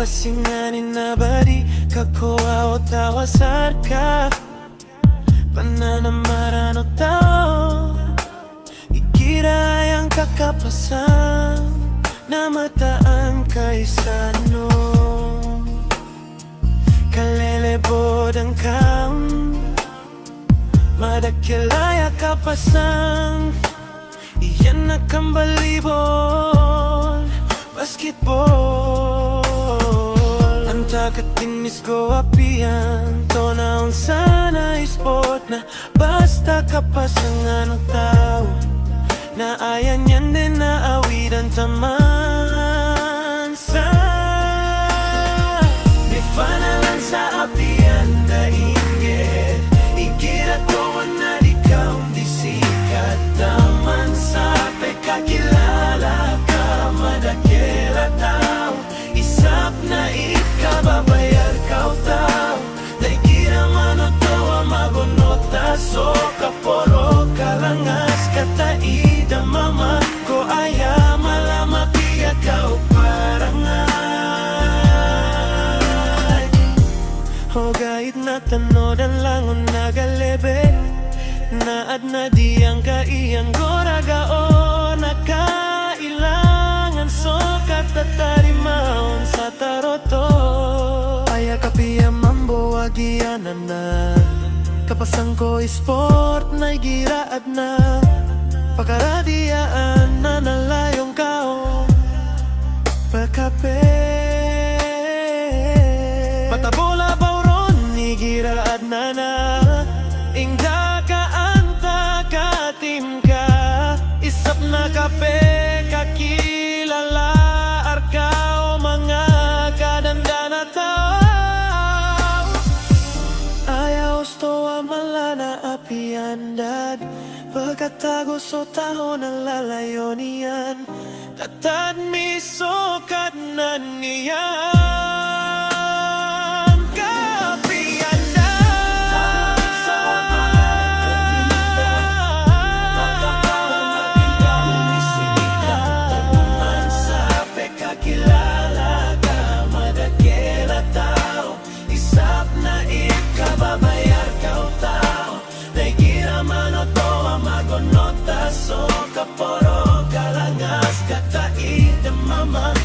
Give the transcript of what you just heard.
Pasinganin na bari kakoa o tawasarka Pananamaran o tao Ikira yang kakapasan Na mataan kaisano Kalelebod ang kaon Madakilaya kapasang Iyan na kambalibol Basketball Ang takatinis ko apian To na sana sport na Basta kapasang anong tao Na ayan yan din na awidan taman sa Di fanalan sa apian na inggit Ikira to na di kaum di sikat Taman sa pekakilala ka Madakila tao Isap na ikababayar kau tao Dahil kira manotawa magunota So kaporo kalangas kataida mama Ko aya malama piya kau parangay O gait na tanodan langon nagalebe Naad na diyang kaiyang goragao Nakailangan so katatarimaon sa taroto Aya kapiya mambo agianan na Kapasang ko sport na igiraad na Pakaradiyaan na nalayong kao Pagkape Patabola bauron igiraad na Ingda ka anta ka tim ka Isap na kape kakilala Arka o mga kadandana tao Ayaw stoa malana apiandad Pagkatago so taho na lalayo niyan Tatad misokat na niyan So kaporo kalangas kataida mama